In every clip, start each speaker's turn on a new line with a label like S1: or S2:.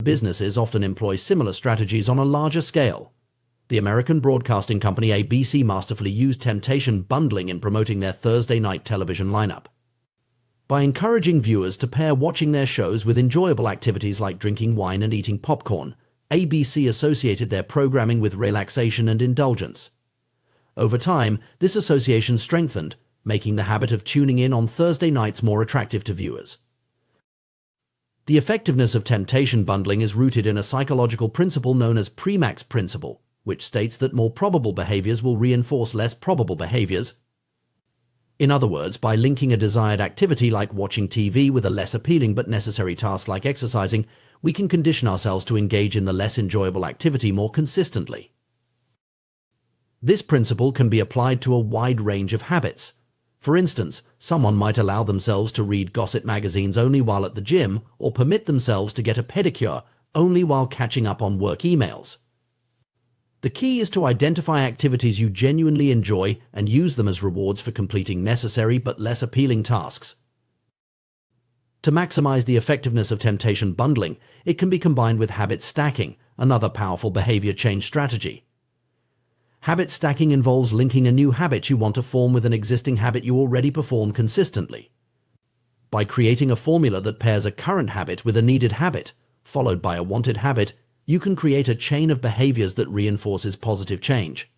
S1: businesses often employ similar strategies on a larger scale. The American broadcasting company ABC masterfully used temptation bundling in promoting their Thursday night television lineup. By encouraging viewers to pair watching their shows with enjoyable activities like drinking wine and eating popcorn, ABC associated their programming with relaxation and indulgence. Over time, this association strengthened, making the habit of tuning in on Thursday nights more attractive to viewers. The effectiveness of temptation bundling is rooted in a psychological principle known as Premack's principle, which states that more probable behaviors will reinforce less probable behaviors. In other words, by linking a desired activity like watching TV with a less appealing but necessary task like exercising, we can condition ourselves to engage in the less enjoyable activity more consistently. This principle can be applied to a wide range of habits. For instance, someone might allow themselves to read gossip magazines only while at the gym, or permit themselves to get a pedicure only while catching up on work emails. The key is to identify activities you genuinely enjoy and use them as rewards for completing necessary but less appealing tasks. To maximize the effectiveness of temptation bundling, it can be combined with habit stacking, another powerful behavior change strategy. Habit stacking involves linking a new habit you want to form with an existing habit you already perform consistently. By creating a formula that pairs a current habit with a needed habit, followed by a wanted habit, you can create a chain of behaviors that reinforces positive change.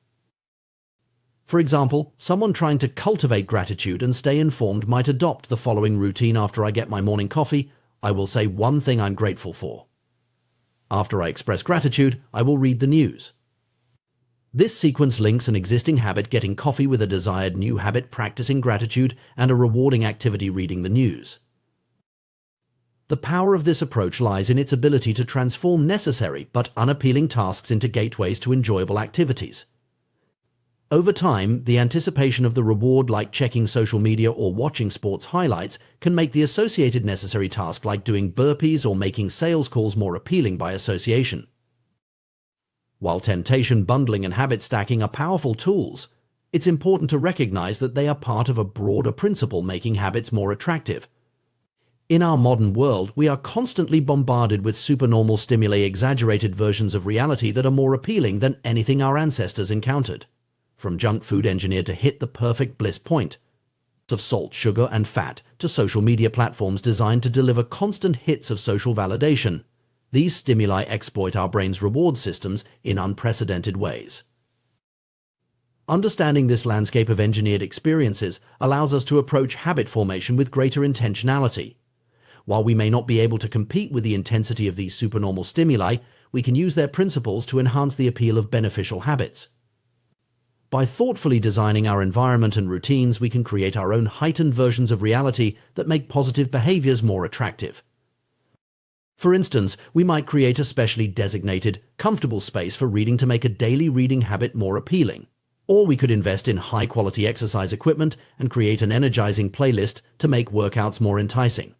S1: For example, someone trying to cultivate gratitude and stay informed might adopt the following routine: after I get my morning coffee, I will say one thing I'm grateful for. After I express gratitude, I will read the news. This sequence links an existing habit, getting coffee, with a desired new habit, practicing gratitude, and a rewarding activity, reading the news. The power of this approach lies in its ability to transform necessary but unappealing tasks into gateways to enjoyable activities. Over time, the anticipation of the reward, like checking social media or watching sports highlights, can make the associated necessary task, like doing burpees or making sales calls, more appealing by association. While temptation bundling and habit stacking are powerful tools, it's important to recognize that they are part of a broader principle making habits more attractive. In our modern world, we are constantly bombarded with supernormal stimuli, exaggerated versions of reality that are more appealing than anything our ancestors encountered. From junk food engineered to hit the perfect bliss point, of salt, sugar, and fat, to social media platforms designed to deliver constant hits of social validation, these stimuli exploit our brain's reward systems in unprecedented ways. Understanding this landscape of engineered experiences allows us to approach habit formation with greater intentionality. While we may not be able to compete with the intensity of these supernormal stimuli, we can use their principles to enhance the appeal of beneficial habits. By thoughtfully designing our environment and routines, we can create our own heightened versions of reality that make positive behaviors more attractive. For instance, we might create a specially designated, comfortable space for reading to make a daily reading habit more appealing. Or we could invest in high-quality exercise equipment and create an energizing playlist to make workouts more enticing.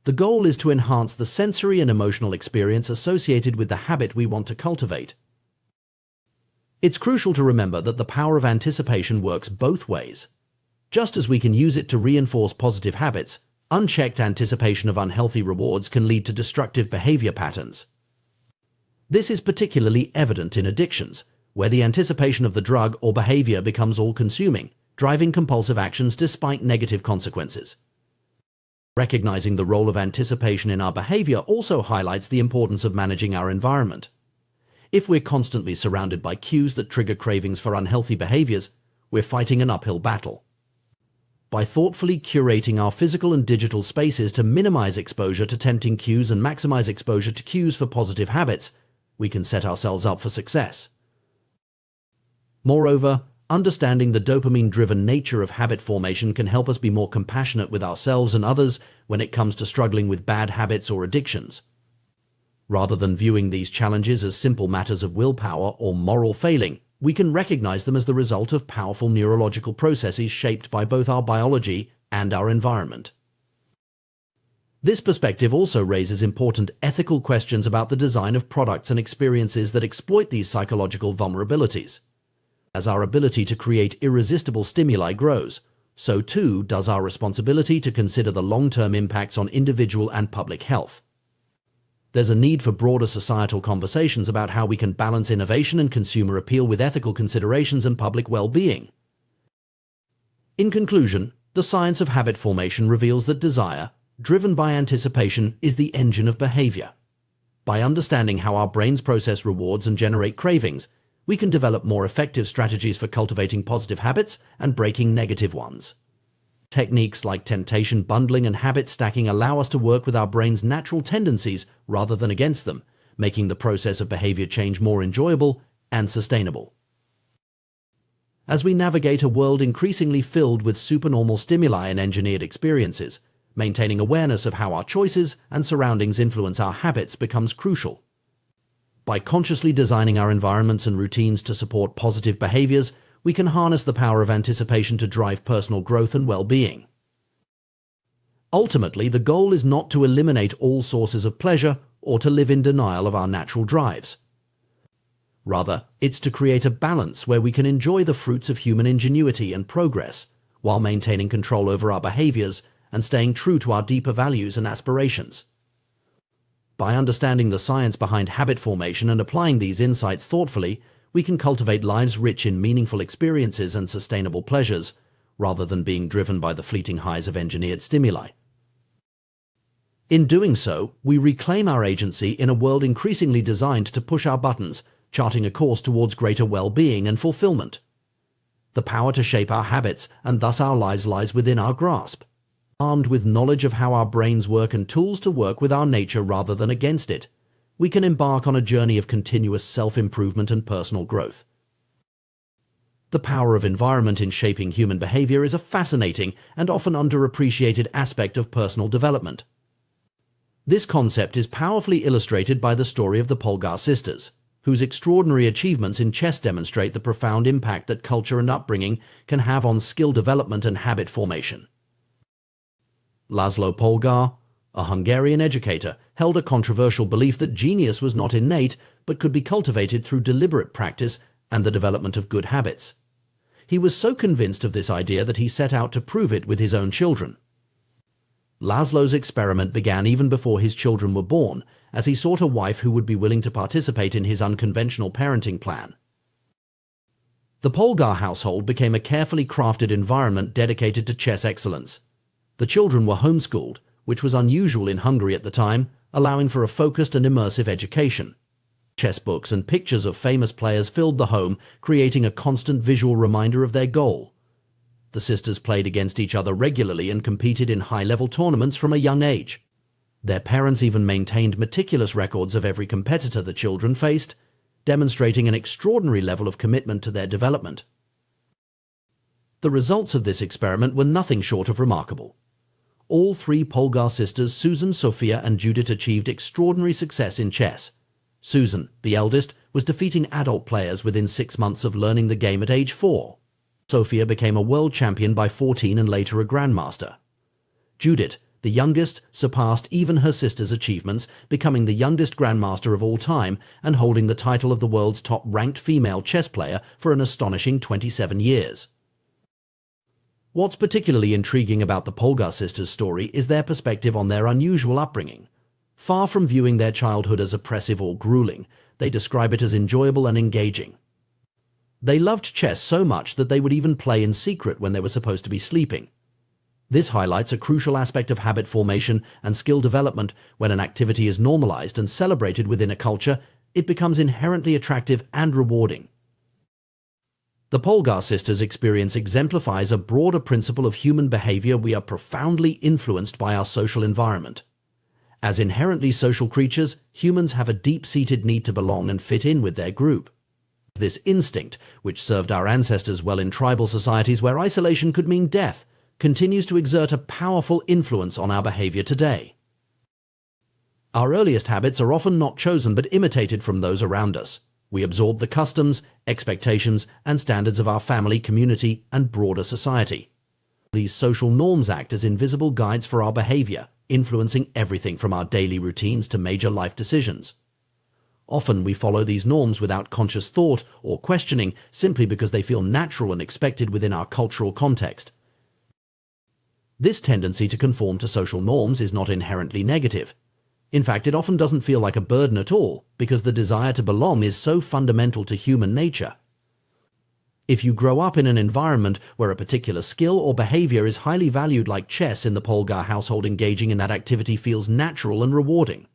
S1: The goal is to enhance the sensory and emotional experience associated with the habit we want to cultivate. It's crucial to remember that the power of anticipation works both ways. Just as we can use it to reinforce positive habits, unchecked anticipation of unhealthy rewards can lead to destructive behavior patterns. This is particularly evident in addictions, where the anticipation of the drug or behavior becomes all-consuming, driving compulsive actions despite negative consequences. Recognizing the role of anticipation in our behavior also highlights the importance of managing our environment. If we're constantly surrounded by cues that trigger cravings for unhealthy behaviors, we're fighting an uphill battle. By thoughtfully curating our physical and digital spaces to minimize exposure to tempting cues and maximize exposure to cues for positive habits, we can set ourselves up for success. Moreover, understanding the dopamine-driven nature of habit formation can help us be more compassionate with ourselves and others when it comes to struggling with bad habits or addictions. Rather than viewing these challenges as simple matters of willpower or moral failing, we can recognize them as the result of powerful neurological processes shaped by both our biology and our environment. This perspective also raises important ethical questions about the design of products and experiences that exploit these psychological vulnerabilities. As our ability to create irresistible stimuli grows, so too does our responsibility to consider the long-term impacts on individual and public health. there's a need for broader societal conversations about how we can balance innovation and consumer appeal with ethical considerations and public well-being. In conclusion, the science of habit formation reveals that desire, driven by anticipation, is the engine of behavior. By understanding how our brains process rewards and generate cravings, we can develop more effective strategies for cultivating positive habits and breaking negative ones. Techniques like temptation bundling and habit stacking allow us to work with our brain's natural tendencies rather than against them, making the process of behavior change more enjoyable and sustainable. As we navigate a world increasingly filled with supernormal stimuli and engineered experiences, maintaining awareness of how our choices and surroundings influence our habits becomes crucial. By consciously designing our environments and routines to support positive behaviors, we can harness the power of anticipation to drive personal growth and well-being. Ultimately, the goal is not to eliminate all sources of pleasure or to live in denial of our natural drives. Rather, it's to create a balance where we can enjoy the fruits of human ingenuity and progress while maintaining control over our behaviors and staying true to our deeper values and aspirations. By understanding the science behind habit formation and applying these insights thoughtfully, we can cultivate lives rich in meaningful experiences and sustainable pleasures, rather than being driven by the fleeting highs of engineered stimuli. In doing so, we reclaim our agency in a world increasingly designed to push our buttons, charting a course towards greater well-being and fulfillment. The power to shape our habits and thus our lives lies within our grasp. Armed with knowledge of how our brains work and tools to work with our nature rather than against it, we can embark on a journey of continuous self-improvement and personal growth. The power of environment in shaping human behavior is a fascinating and often underappreciated aspect of personal development. This concept is powerfully illustrated by the story of the Polgar sisters, whose extraordinary achievements in chess demonstrate the profound impact that culture and upbringing can have on skill development and habit formation. Laszlo Polgar, a Hungarian educator, held a controversial belief that genius was not innate but could be cultivated through deliberate practice and the development of good habits. He was so convinced of this idea that he set out to prove it with his own children. Laszlo's experiment began even before his children were born, as he sought a wife who would be willing to participate in his unconventional parenting plan. The Polgar household became a carefully crafted environment dedicated to chess excellence. The children were homeschooled, which was unusual in Hungary at the time, allowing for a focused and immersive education. Chess books and pictures of famous players filled the home, creating a constant visual reminder of their goal. The sisters played against each other regularly and competed in high-level tournaments from a young age. Their parents even maintained meticulous records of every competitor the children faced, demonstrating an extraordinary level of commitment to their development. The results of this experiment were nothing short of remarkable. All three Polgar sisters, Susan, Sophia, and Judith, achieved extraordinary success in chess. Susan, the eldest, was defeating adult players within 6 months of learning the game at age 4. Sophia became a world champion by 14 and later a grandmaster. Judith, the youngest, surpassed even her sister's achievements, becoming the youngest grandmaster of all time and holding the title of the world's top-ranked female chess player for an astonishing 27 years. What's particularly intriguing about the Polgar sisters' story is their perspective on their unusual upbringing. Far from viewing their childhood as oppressive or grueling, they describe it as enjoyable and engaging. They loved chess so much that they would even play in secret when they were supposed to be sleeping. This highlights a crucial aspect of habit formation and skill development. When an activity is normalized and celebrated within a culture, it becomes inherently attractive and rewarding. The Polgar sisters' experience exemplifies a broader principle of human behavior. We are profoundly influenced by our social environment. As inherently social creatures, humans have a deep-seated need to belong and fit in with their group. This instinct, which served our ancestors well in tribal societies where isolation could mean death, continues to exert a powerful influence on our behavior today. Our earliest habits are often not chosen but imitated from those around us. We absorb the customs, expectations, and standards of our family, community, and broader society. These social norms act as invisible guides for our behavior, influencing everything from our daily routines to major life decisions. Often we follow these norms without conscious thought or questioning, simply because they feel natural and expected within our cultural context. This tendency to conform to social norms is not inherently negative. In fact, it often doesn't feel like a burden at all because the desire to belong is so fundamental to human nature. If you grow up in an environment where a particular skill or behavior is highly valued, like chess in the Polgar household, engaging in that activity feels natural and rewarding.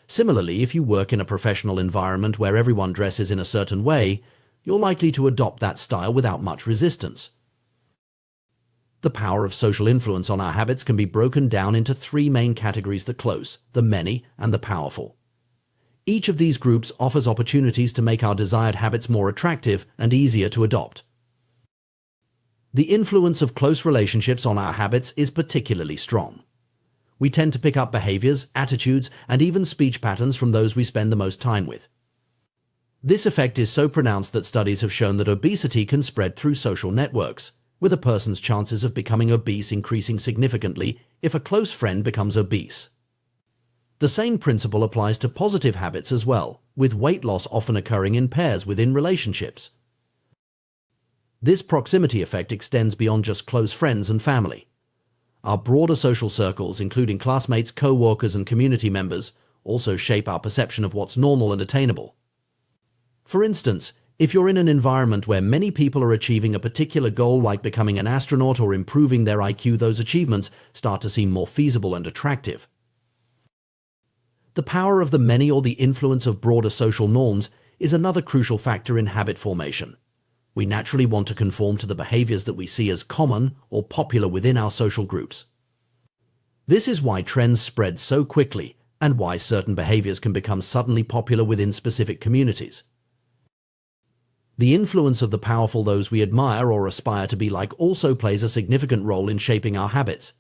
S1: Similarly, if you work in a professional environment where everyone dresses in a certain way, you're likely to adopt that style without much resistance. The power of social influence on our habits can be broken down into three main categories: the close, the many, and the powerful. Each of these groups offers opportunities to make our desired habits more attractive and easier to adopt. The influence of close relationships on our habits is particularly strong. We tend to pick up behaviors, attitudes, and even speech patterns from those we spend the most time with. This effect is so pronounced that studies have shown that obesity can spread through social networks, with a person's chances of becoming obese increasing significantly if a close friend becomes obese. The same principle applies to positive habits as well, with weight loss often occurring in pairs within relationships. This proximity effect extends beyond just close friends and family. Our broader social circles, including classmates, co-workers, and community members, also shape our perception of what's normal and attainable. For instance, if you're in an environment where many people are achieving a particular goal, like becoming an astronaut or improving their IQ, those achievements start to seem more feasible and attractive. The power of the many, or the influence of broader social norms, is another crucial factor in habit formation. We naturally want to conform to the behaviors that we see as common or popular within our social groups. This is why trends spread so quickly and why certain behaviors can become suddenly popular within specific communities. The influence of the powerful, those we admire or aspire to be like, also plays a significant role in shaping our habits.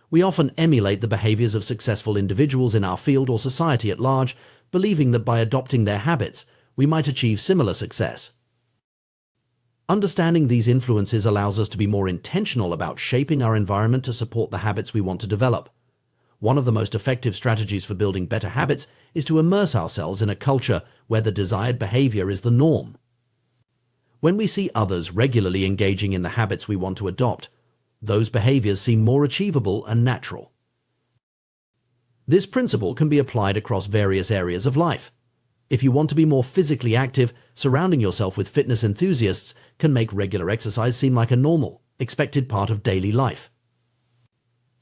S1: We often emulate the behaviors of successful individuals in our field or society at large, believing that by adopting their habits, we might achieve similar success. Understanding these influences allows us to be more intentional about shaping our environment to support the habits we want to develop. One of the most effective strategies for building better habits is to immerse ourselves in a culture where the desired behavior is the norm. When we see others regularly engaging in the habits we want to adopt, those behaviors seem more achievable and natural. This principle can be applied across various areas of life. If you want to be more physically active, surrounding yourself with fitness enthusiasts can make regular exercise seem like a normal, expected part of daily life.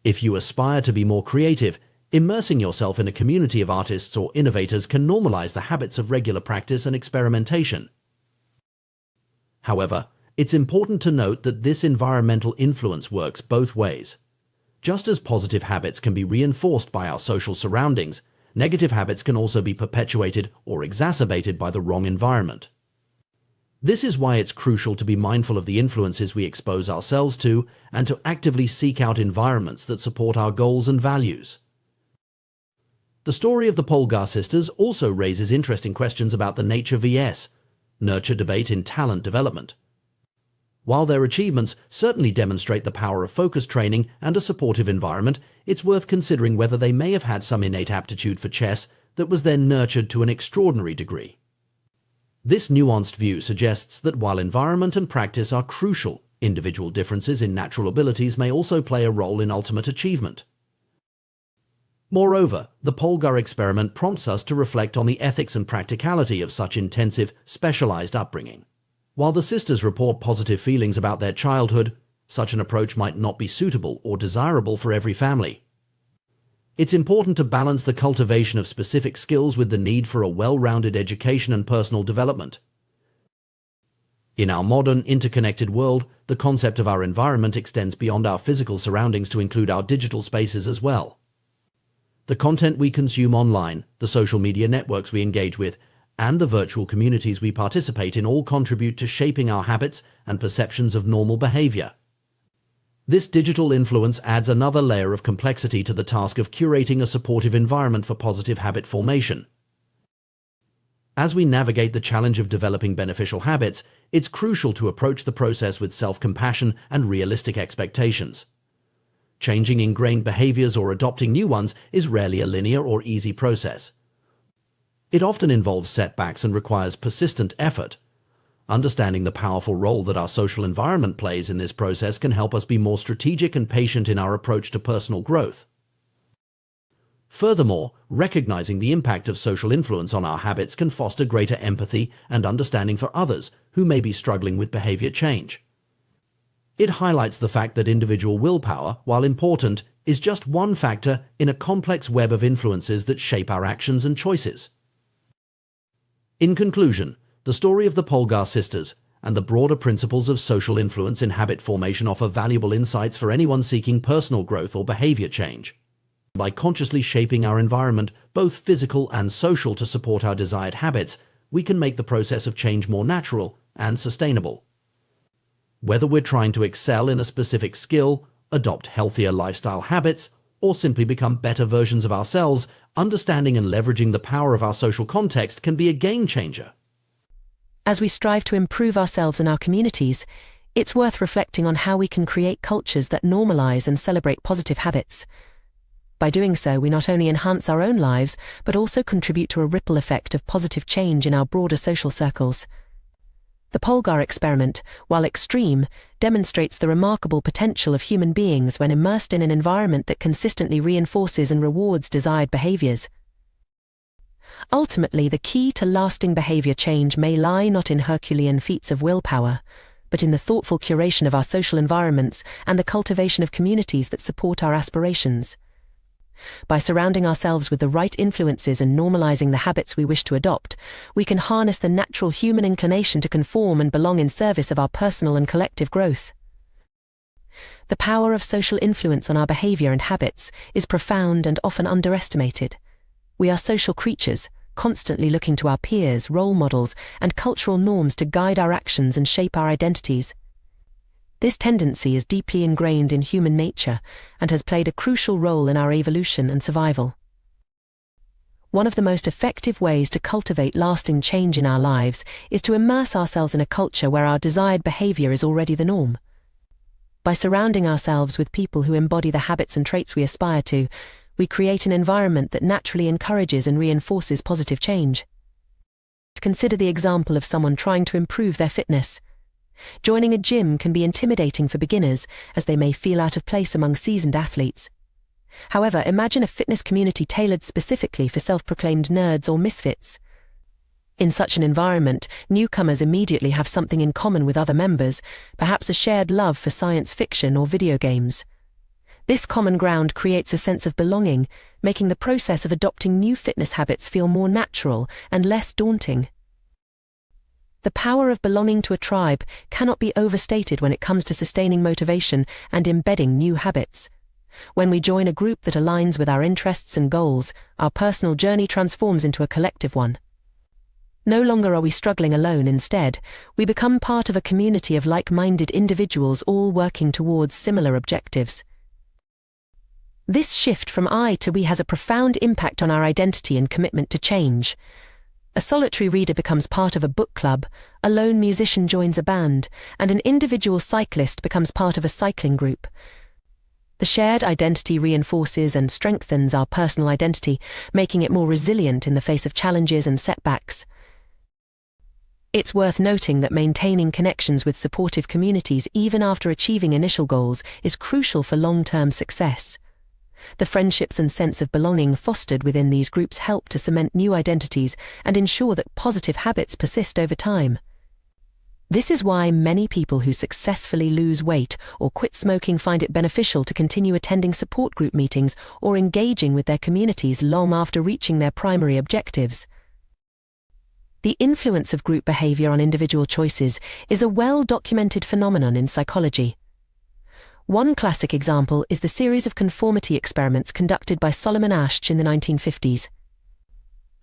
S1: If you aspire to be more creative, immersing yourself in a community of artists or innovators can normalize the habits of regular practice and experimentation. However, it's important to note that this environmental influence works both ways. Just as positive habits can be reinforced by our social surroundings, negative habits can also be perpetuated or exacerbated by the wrong environment. This is why it's crucial to be mindful of the influences we expose ourselves to and to actively seek out environments that support our goals and values. The story of the Polgar sisters also raises interesting questions about the nature vs. nurture debate in talent development. While their achievements certainly demonstrate the power of focus training and a supportive environment, it's worth considering whether they may have had some innate aptitude for chess that was then nurtured to an extraordinary degree. This nuanced view suggests that while environment and practice are crucial, individual differences in natural abilities may also play a role in ultimate achievement. Moreover, the Polgar experiment prompts us to reflect on the ethics and practicality of such intensive, specialized upbringing. While the sisters report positive feelings about their childhood, such an approach might not be suitable or desirable for every family. It's important to balance the cultivation of specific skills with the need for a well-rounded education and personal development. In our modern, interconnected world, the concept of our environment extends beyond our physical surroundings to include our digital spaces as well. The content we consume online, the social media networks we engage with, and the virtual communities we participate in all contribute to shaping our habits and perceptions of normal behavior. This digital influence adds another layer of complexity to the task of curating a supportive environment for positive habit formation. As we navigate the challenge of developing beneficial habits, it's crucial to approach the process with self-compassion and realistic expectations. Changing ingrained behaviors or adopting new ones is rarely a linear or easy process. It often involves setbacks and requires persistent effort. Understanding the powerful role that our social environment plays in this process can help us be more strategic and patient in our approach to personal growth. Furthermore, recognizing the impact of social influence on our habits can foster greater empathy and understanding for others who may be struggling with behavior change. It highlights the fact that individual willpower, while important, is just one factor in a complex web of influences that shape our actions and choices. In conclusion, the story of the Polgar sisters and the broader principles of social influence in habit formation offer valuable insights for anyone seeking personal growth or behavior change. By consciously shaping our environment, both physical and social, to support our desired habits, we can make the process of change more natural and sustainable. Whether we're trying to excel in a specific skill, adopt healthier lifestyle habits, or simply become better versions of ourselves, understanding and leveraging the power of our social context can be a game changer.
S2: As we strive to improve ourselves and our communities, it's worth reflecting on how we can create cultures that normalize and celebrate positive habits. By doing so, we not only enhance our own lives, but also contribute to a ripple effect of positive change in our broader social circles. The Polgar experiment, while extreme, demonstrates the remarkable potential of human beings when immersed in an environment that consistently reinforces and rewards desired behaviors. Ultimately, the key to lasting behavior change may lie not in Herculean feats of willpower, but in the thoughtful curation of our social environments and the cultivation of communities that support our aspirations. By surrounding ourselves with the right influences and normalizing the habits we wish to adopt, we can harness the natural human inclination to conform and belong in service of our personal and collective growth. The power of social influence on our behavior and habits is profound and often underestimated. We are social creatures, constantly looking to our peers, role models, and cultural norms to guide our actions and shape our identities. This tendency is deeply ingrained in human nature and has played a crucial role in our evolution and survival. One of the most effective ways to cultivate lasting change in our lives is to immerse ourselves in a culture where our desired behavior is already the norm. By surrounding ourselves with people who embody the habits and traits we aspire to, we create an environment that naturally encourages and reinforces positive change. Consider the example of someone trying to improve their fitness. Joining a gym can be intimidating for beginners, as they may feel out of place among seasoned athletes. However, imagine a fitness community tailored specifically for self-proclaimed nerds or misfits. In such an environment, newcomers immediately have something in common with other members, perhaps a shared love for science fiction or video games. This common ground creates a sense of belonging, making the process of adopting new fitness habits feel more natural and less daunting. The power of belonging to a tribe cannot be overstated when it comes to sustaining motivation and embedding new habits. When we join a group that aligns with our interests and goals, our personal journey transforms into a collective one. No longer are we struggling alone. Instead, we become part of a community of like-minded individuals all working towards similar objectives. This shift from I to we has a profound impact on our identity and commitment to change. A solitary reader becomes part of a book club, a lone musician joins a band, and an individual cyclist becomes part of a cycling group. The shared identity reinforces and strengthens our personal identity, making it more resilient in the face of challenges and setbacks. It's worth noting that maintaining connections with supportive communities even after achieving initial goals is crucial for long-term success. The friendships and sense of belonging fostered within these groups help to cement new identities and ensure that positive habits persist over time. This is why many people who successfully lose weight or quit smoking find it beneficial to continue attending support group meetings or engaging with their communities long after reaching their primary objectives. The influence of group behavior on individual choices is a well-documented phenomenon in psychology. One classic example is the series of conformity experiments conducted by Solomon Asch in the 1950s.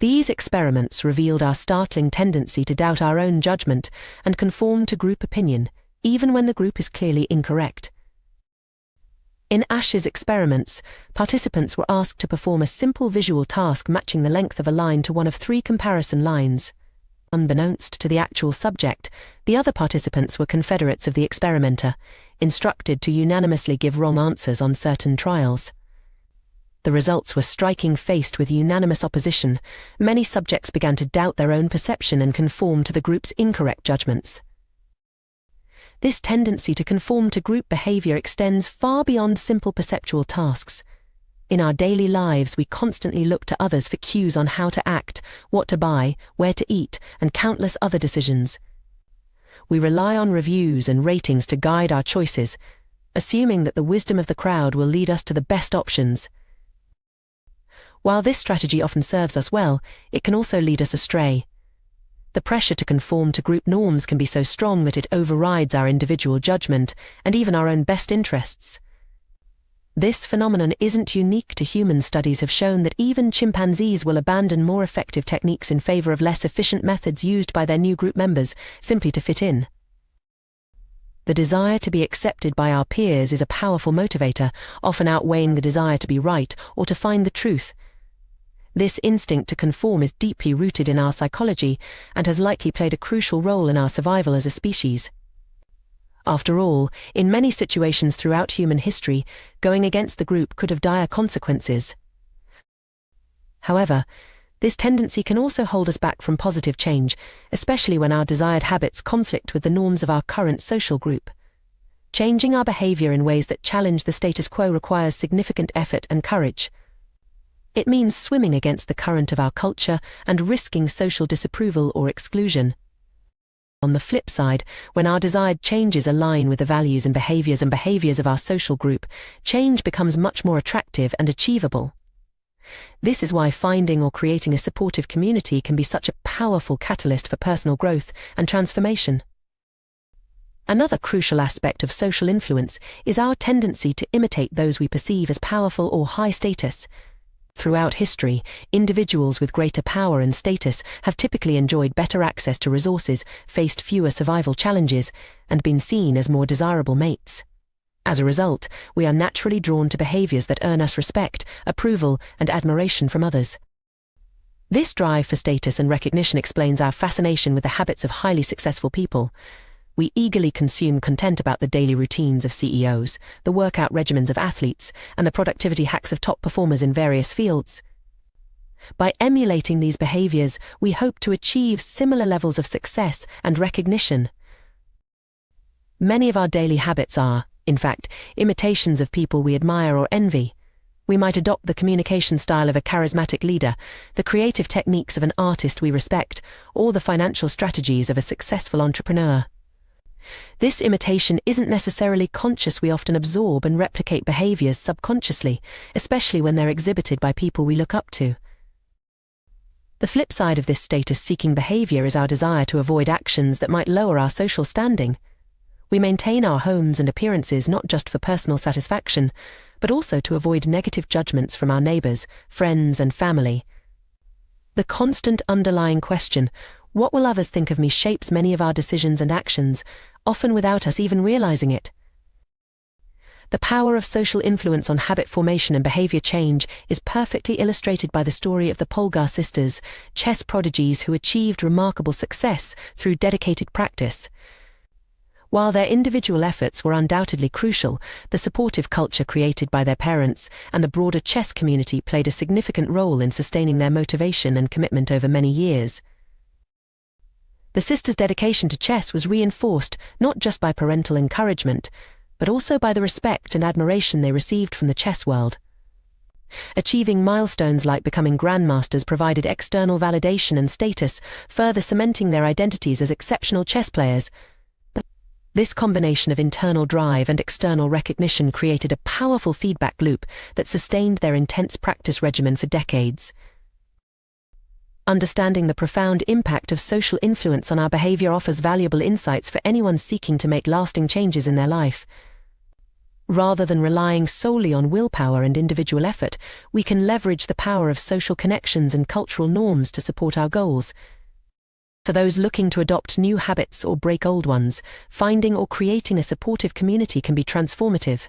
S2: These experiments revealed our startling tendency to doubt our own judgment and conform to group opinion, even when the group is clearly incorrect. In Asch's experiments, participants were asked to perform a simple visual task matching the length of a line to one of 3 comparison lines. Unbeknownst to the actual subject, the other participants were confederates of the experimenter, instructed to unanimously give wrong answers on certain trials. The results were striking. Faced with unanimous opposition, many subjects began to doubt their own perception and conform to the group's incorrect judgments. This tendency to conform to group behavior extends far beyond simple perceptual tasks. In our daily lives, we constantly look to others for cues on how to act, what to buy, where to eat, and countless other decisions. We rely on reviews and ratings to guide our choices, assuming that the wisdom of the crowd will lead us to the best options. While this strategy often serves us well, it can also lead us astray. The pressure to conform to group norms can be so strong that it overrides our individual judgment and even our own best interests. This phenomenon isn't unique to humans. Studies have shown that even chimpanzees will abandon more effective techniques in favor of less efficient methods used by their new group members, simply to fit in. The desire to be accepted by our peers is a powerful motivator, often outweighing the desire to be right or to find the truth. This instinct to conform is deeply rooted in our psychology and has likely played a crucial role in our survival as a species. After all, in many situations throughout human history, going against the group could have dire consequences. However, this tendency can also hold us back from positive change, especially when our desired habits conflict with the norms of our current social group. Changing our behavior in ways that challenge the status quo requires significant effort and courage. It means swimming against the current of our culture and risking social disapproval or exclusion. On the flip side, when our desired changes align with the values and behaviors of our social group, change becomes much more attractive and achievable. This is why finding or creating a supportive community can be such a powerful catalyst for personal growth and transformation. Another crucial aspect of social influence is our tendency to imitate those we perceive as powerful or high status. Throughout history, individuals with greater power and status have typically enjoyed better access to resources, faced fewer survival challenges, and been seen as more desirable mates. As a result, we are naturally drawn to behaviors that earn us respect, approval, and admiration from others. This drive for status and recognition explains our fascination with the habits of highly successful people. We eagerly consume content about the daily routines of CEOs, the workout regimens of athletes, and the productivity hacks of top performers in various fields. By emulating these behaviors, we hope to achieve similar levels of success and recognition. Many of our daily habits are, in fact, imitations of people we admire or envy. We might adopt the communication style of a charismatic leader, the creative techniques of an artist we respect, or the financial strategies of a successful entrepreneur. This imitation isn't necessarily conscious. We often absorb and replicate behaviors subconsciously, especially when they're exhibited by people we look up to. The flip side of this status-seeking behavior is our desire to avoid actions that might lower our social standing. We maintain our homes and appearances not just for personal satisfaction, but also to avoid negative judgments from our neighbors, friends, and family. The constant underlying question, "What will others think of me?" shapes many of our decisions and actions, often without us even realizing it. The power of social influence on habit formation and behavior change is perfectly illustrated by the story of the Polgar sisters, chess prodigies who achieved remarkable success through dedicated practice. While their individual efforts were undoubtedly crucial, the supportive culture created by their parents and the broader chess community played a significant role in sustaining their motivation and commitment over many years. The sisters' dedication to chess was reinforced not just by parental encouragement, but also by the respect and admiration they received from the chess world. Achieving milestones like becoming grandmasters provided external validation and status, further cementing their identities as exceptional chess players. But this combination of internal drive and external recognition created a powerful feedback loop that sustained their intense practice regimen for decades. Understanding the profound impact of social influence on our behavior offers valuable insights for anyone seeking to make lasting changes in their life. Rather than relying solely on willpower and individual effort, we can leverage the power of social connections and cultural norms to support our goals. For those looking to adopt new habits or break old ones, finding or creating a supportive community can be transformative.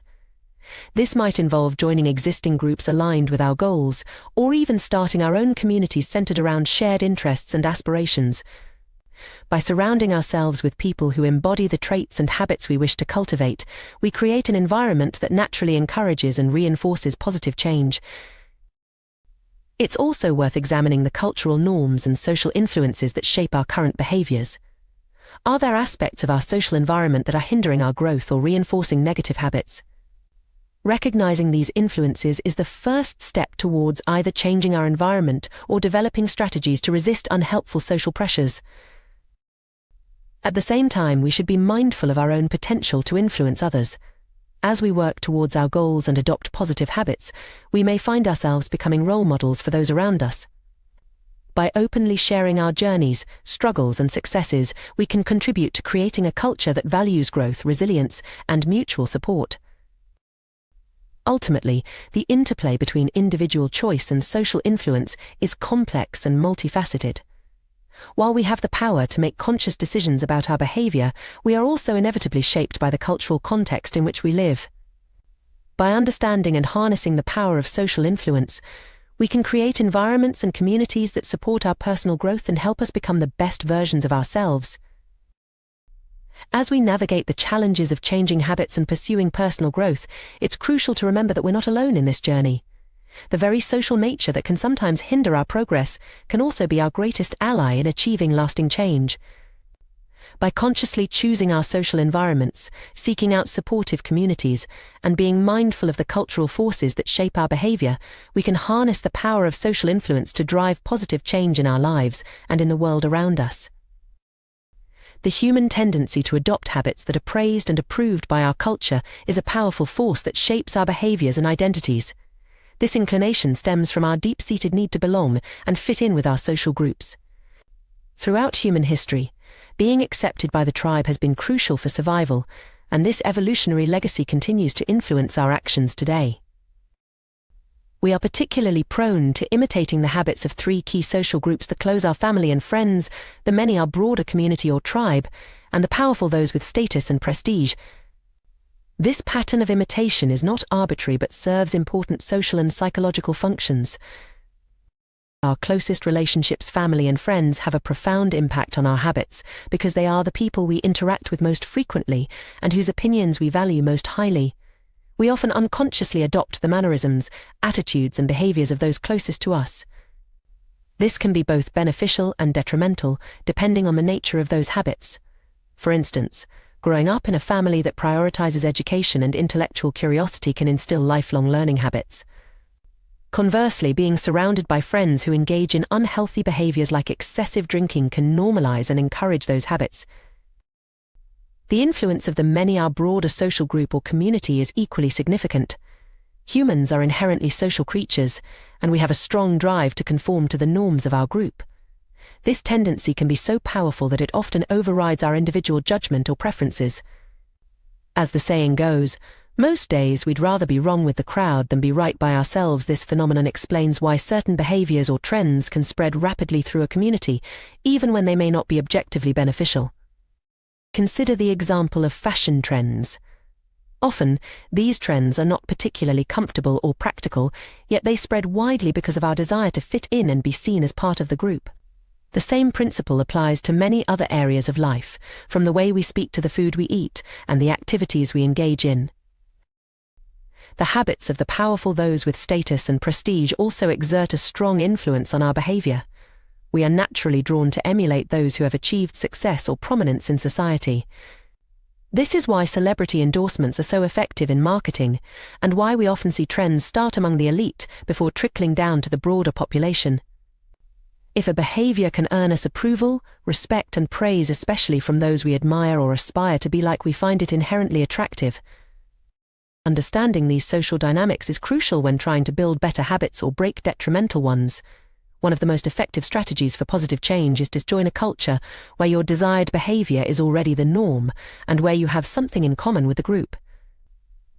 S2: This might involve joining existing groups aligned with our goals, or even starting our own communities centered around shared interests and aspirations. By surrounding ourselves with people who embody the traits and habits we wish to cultivate, we create an environment that naturally encourages and reinforces positive change. It's also worth examining the cultural norms and social influences that shape our current behaviors. Are there aspects of our social environment that are hindering our growth or reinforcing negative habits? Recognizing these influences is the first step towards either changing our environment or developing strategies to resist unhelpful social pressures. At the same time, we should be mindful of our own potential to influence others. As we work towards our goals and adopt positive habits, we may find ourselves becoming role models for those around us. By openly sharing our journeys, struggles, and successes, we can contribute to creating a culture that values growth, resilience, and mutual support. Ultimately, the interplay between individual choice and social influence is complex and multifaceted. While we have the power to make conscious decisions about our behavior, we are also inevitably shaped by the cultural context in which we live. By understanding and harnessing the power of social influence, we can create environments and communities that support our personal growth and help us become the best versions of ourselves. As we navigate the challenges of changing habits and pursuing personal growth, it's crucial to remember that we're not alone in this journey. The very social nature that can sometimes hinder our progress can also be our greatest ally in achieving lasting change. By consciously choosing our social environments, seeking out supportive communities, and being mindful of the cultural forces that shape our behavior, we can harness the power of social influence to drive positive change in our lives and in the world around us. The human tendency to adopt habits that are praised and approved by our culture is a powerful force that shapes our behaviors and identities. This inclination stems from our deep-seated need to belong and fit in with our social groups. Throughout human history, being accepted by the tribe has been crucial for survival, and this evolutionary legacy continues to influence our actions today. We are particularly prone to imitating the habits of three key social groups: the close, our family and friends; the many, our broader community or tribe; and the powerful, those with status and prestige. This pattern of imitation is not arbitrary but serves important social and psychological functions. Our closest relationships, family and friends, have a profound impact on our habits because they are the people we interact with most frequently and whose opinions we value most highly. We often unconsciously adopt the mannerisms, attitudes and behaviors of those closest to us. This can be both beneficial and detrimental, depending on the nature of those habits. For instance, growing up in a family that prioritizes education and intellectual curiosity can instill lifelong learning habits. Conversely, being surrounded by friends who engage in unhealthy behaviors like excessive drinking can normalize and encourage those habits. The influence of the many, our broader social group or community, is equally significant. Humans are inherently social creatures, and we have a strong drive to conform to the norms of our group. This tendency can be so powerful that it often overrides our individual judgment or preferences. As the saying goes, most days we'd rather be wrong with the crowd than be right by ourselves. This phenomenon explains why certain behaviors or trends can spread rapidly through a community, even when they may not be objectively beneficial. Consider the example of fashion trends. Often, these trends are not particularly comfortable or practical, yet they spread widely because of our desire to fit in and be seen as part of the group. The same principle applies to many other areas of life, from the way we speak to the food we eat and the activities we engage in. The habits of the powerful, those with status and prestige, also exert a strong influence on our behavior. We are naturally drawn to emulate those who have achieved success or prominence in society. This is why celebrity endorsements are so effective in marketing, and why we often see trends start among the elite before trickling down to the broader population. If a behavior can earn us approval, respect and praise, especially from those we admire or aspire to be like, we find it inherently attractive. Understanding these social dynamics is crucial when trying to build better habits or break detrimental ones. One of the most effective strategies for positive change is to join a culture where your desired behavior is already the norm and where you have something in common with the group.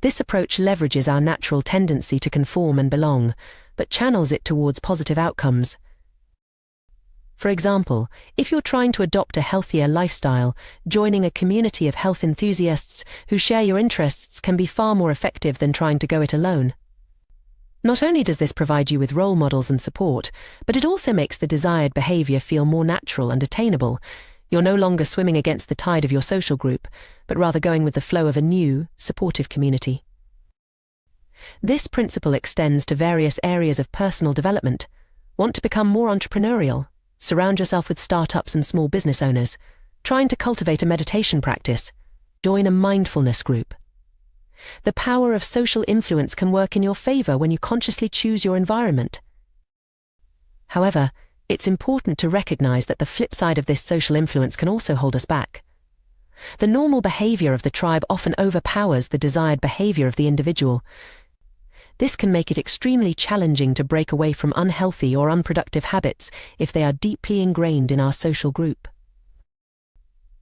S2: This approach leverages our natural tendency to conform and belong, but channels it towards positive outcomes. For example, if you're trying to adopt a healthier lifestyle, joining a community of health enthusiasts who share your interests can be far more effective than trying to go it alone. Not only does this provide you with role models and support, but it also makes the desired behavior feel more natural and attainable. You're no longer swimming against the tide of your social group, but rather going with the flow of a new, supportive community. This principle extends to various areas of personal development. Want to become more entrepreneurial? Surround yourself with startups and small business owners. Trying to cultivate a meditation practice? Join a mindfulness group. The power of social influence can work in your favor when you consciously choose your environment. However, it's important to recognize that the flip side of this social influence can also hold us back. The normal behavior of the tribe often overpowers the desired behavior of the individual. This can make it extremely challenging to break away from unhealthy or unproductive habits if they are deeply ingrained in our social group.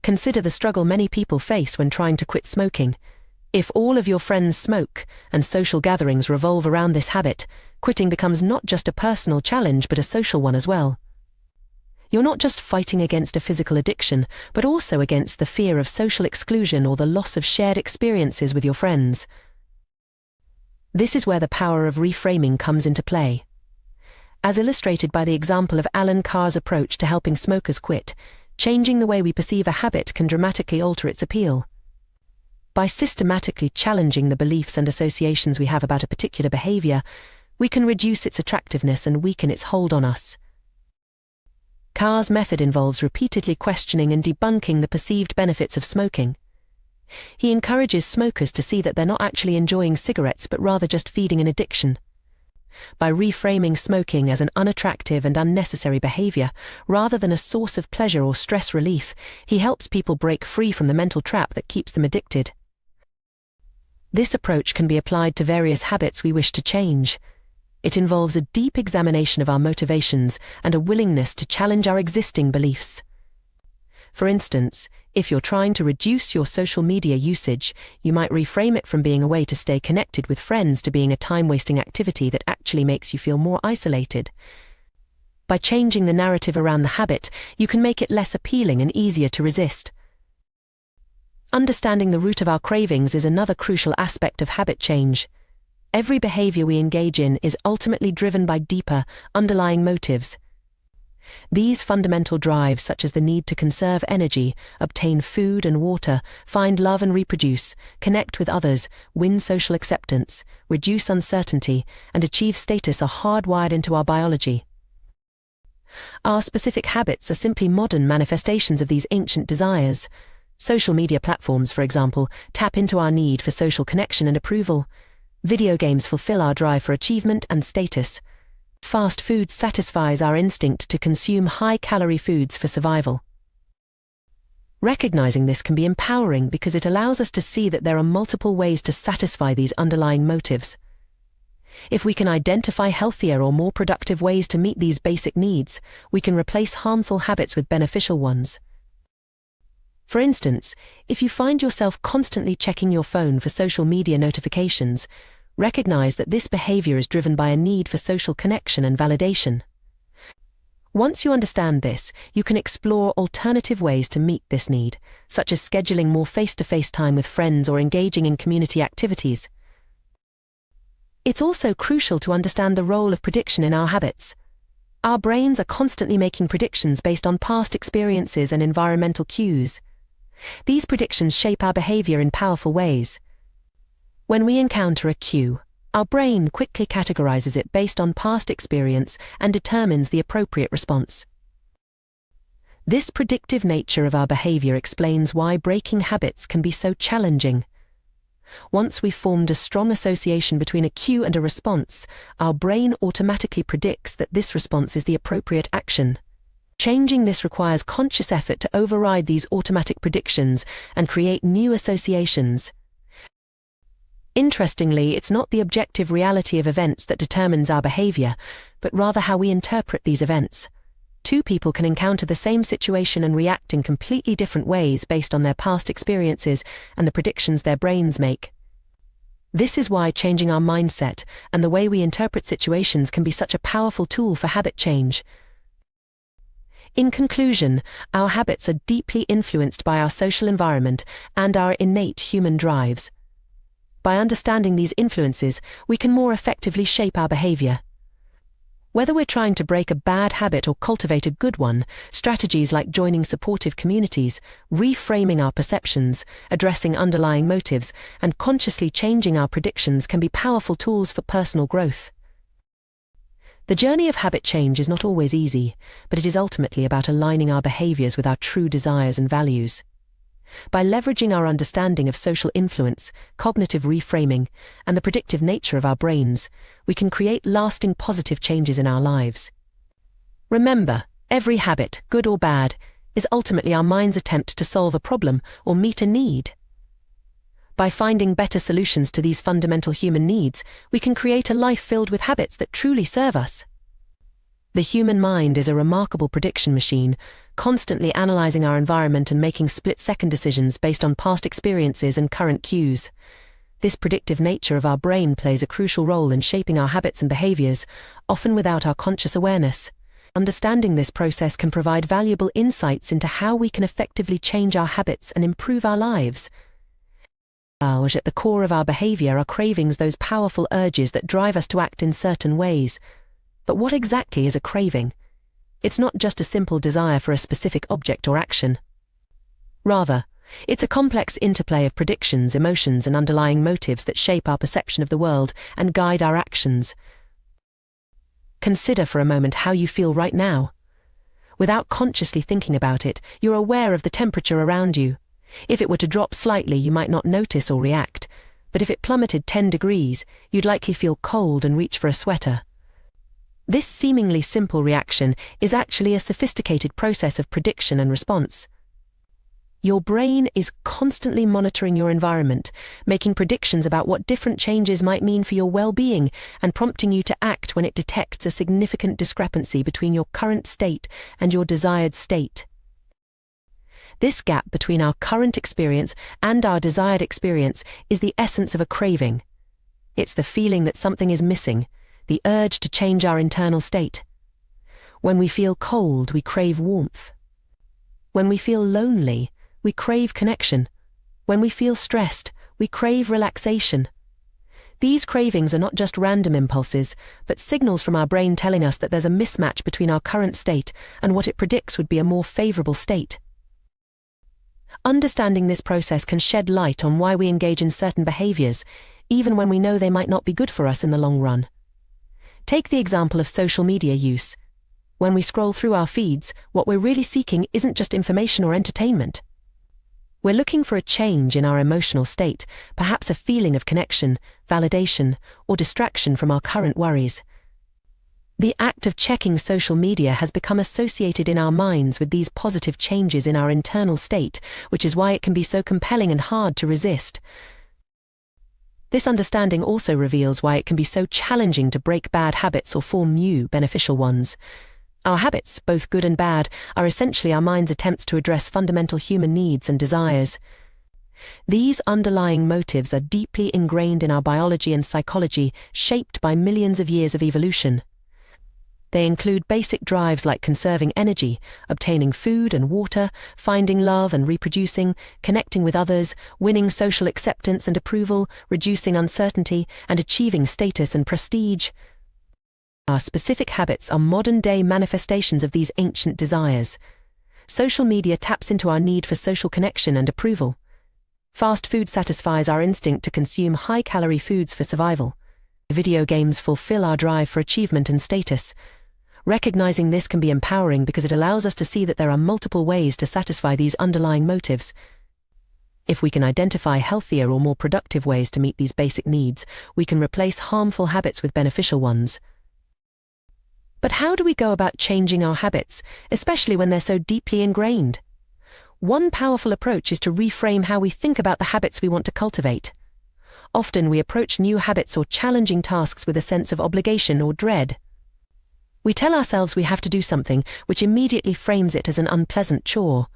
S2: Consider the struggle many people face when trying to quit smoking. If all of your friends smoke and social gatherings revolve around this habit, quitting becomes not just a personal challenge but a social one as well. You're not just fighting against a physical addiction, but also against the fear of social exclusion or the loss of shared experiences with your friends. This is where the power of reframing comes into play. As illustrated by the example of Alan Carr's approach to helping smokers quit, changing the way we perceive a habit can dramatically alter its appeal. By systematically challenging the beliefs and associations we have about a particular behavior, we can reduce its attractiveness and weaken its hold on us. Carr's method involves repeatedly questioning and debunking the perceived benefits of smoking. He encourages smokers to see that they're not actually enjoying cigarettes but rather just feeding an addiction. By reframing smoking as an unattractive and unnecessary behavior, rather than a source of pleasure or stress relief, he helps people break free from the mental trap that keeps them addicted. This approach can be applied to various habits we wish to change. It involves a deep examination of our motivations and a willingness to challenge our existing beliefs. For instance, if you're trying to reduce your social media usage, you might reframe it from being a way to stay connected with friends to being a time-wasting activity that actually makes you feel more isolated. By changing the narrative around the habit, you can make it less appealing and easier to resist. Understanding the root of our cravings is another crucial aspect of habit change. Every behavior we engage in is ultimately driven by deeper, underlying motives. These fundamental drives, such as the need to conserve energy, obtain food and water, find love and reproduce, connect with others, win social acceptance, reduce uncertainty, and achieve status, are hardwired into our biology. Our specific habits are simply modern manifestations of these ancient desires. Social media platforms, for example, tap into our need for social connection and approval. Video games fulfill our drive for achievement and status. Fast food satisfies our instinct to consume high-calorie foods for survival. Recognizing this can be empowering because it allows us to see that there are multiple ways to satisfy these underlying motives. If we can identify healthier or more productive ways to meet these basic needs, we can replace harmful habits with beneficial ones. For instance, if you find yourself constantly checking your phone for social media notifications, recognize that this behavior is driven by a need for social connection and validation. Once you understand this, you can explore alternative ways to meet this need, such as scheduling more face-to-face time with friends or engaging in community activities. It's also crucial to understand the role of prediction in our habits. Our brains are constantly making predictions based on past experiences and environmental cues. These predictions shape our behavior in powerful ways. When we encounter a cue, our brain quickly categorizes it based on past experience and determines the appropriate response. This predictive nature of our behavior explains why breaking habits can be so challenging. Once we've formed a strong association between a cue and a response, our brain automatically predicts that this response is the appropriate action. Changing this requires conscious effort to override these automatic predictions and create new associations. Interestingly, it's not the objective reality of events that determines our behavior, but rather how we interpret these events. Two people can encounter the same situation and react in completely different ways based on their past experiences and the predictions their brains make. This is why changing our mindset and the way we interpret situations can be such a powerful tool for habit change. In conclusion, our habits are deeply influenced by our social environment and our innate human drives. By understanding these influences, we can more effectively shape our behavior. Whether we're trying to break a bad habit or cultivate a good one, strategies like joining supportive communities, reframing our perceptions, addressing underlying motives, and consciously changing our predictions can be powerful tools for personal growth. The journey of habit change is not always easy, but it is ultimately about aligning our behaviors with our true desires and values. By leveraging our understanding of social influence, cognitive reframing, and the predictive nature of our brains, we can create lasting positive changes in our lives. Remember, every habit, good or bad, is ultimately our mind's attempt to solve a problem or meet a need. By finding better solutions to these fundamental human needs, we can create a life filled with habits that truly serve us. The human mind is a remarkable prediction machine, constantly analyzing our environment and making split-second decisions based on past experiences and current cues. This predictive nature of our brain plays a crucial role in shaping our habits and behaviors, often without our conscious awareness. Understanding this process can provide valuable insights into how we can effectively change our habits and improve our lives. At the core of our behavior are cravings, those powerful urges that drive us to act in certain ways. But what exactly is a craving? It's not just a simple desire for a specific object or action. Rather, it's a complex interplay of predictions, emotions, and underlying motives that shape our perception of the world and guide our actions. Consider for a moment how you feel right now. Without consciously thinking about it, you're aware of the temperature around you. If it were to drop slightly, you might not notice or react, but if it plummeted 10 degrees, you'd likely feel cold and reach for a sweater. This seemingly simple reaction is actually a sophisticated process of prediction and response. Your brain is constantly monitoring your environment, making predictions about what different changes might mean for your well-being and prompting you to act when it detects a significant discrepancy between your current state and your desired state. This gap between our current experience and our desired experience is the essence of a craving. It's the feeling that something is missing, the urge to change our internal state. When we feel cold, we crave warmth. When we feel lonely, we crave connection. When we feel stressed, we crave relaxation. These cravings are not just random impulses, but signals from our brain telling us that there's a mismatch between our current state and what it predicts would be a more favorable state. Understanding this process can shed light on why we engage in certain behaviors, even when we know they might not be good for us in the long run. Take the example of social media use. When we scroll through our feeds, what we're really seeking isn't just information or entertainment. We're looking for a change in our emotional state, perhaps a feeling of connection, validation, or distraction from our current worries. The act of checking social media has become associated in our minds with these positive changes in our internal state, which is why it can be so compelling and hard to resist. This understanding also reveals why it can be so challenging to break bad habits or form new, beneficial ones. Our habits, both good and bad, are essentially our mind's attempts to address fundamental human needs and desires. These underlying motives are deeply ingrained in our biology and psychology, shaped by millions of years of evolution. They include basic drives like conserving energy, obtaining food and water, finding love and reproducing, connecting with others, winning social acceptance and approval, reducing uncertainty, and achieving status and prestige. Our specific habits are modern-day manifestations of these ancient desires. Social media taps into our need for social connection and approval. Fast food satisfies our instinct to consume high-calorie foods for survival. Video games fulfill our drive for achievement and status. Recognizing this can be empowering because it allows us to see that there are multiple ways to satisfy these underlying motives. If we can identify healthier or more productive ways to meet these basic needs, we can replace harmful habits with beneficial ones. But how do we go about changing our habits, especially when they're so deeply ingrained? One powerful approach is to reframe how we think about the habits we want to cultivate. Often we approach new habits or challenging tasks with a sense of obligation or dread. We tell ourselves we have to do something, which immediately frames it as an unpleasant chore.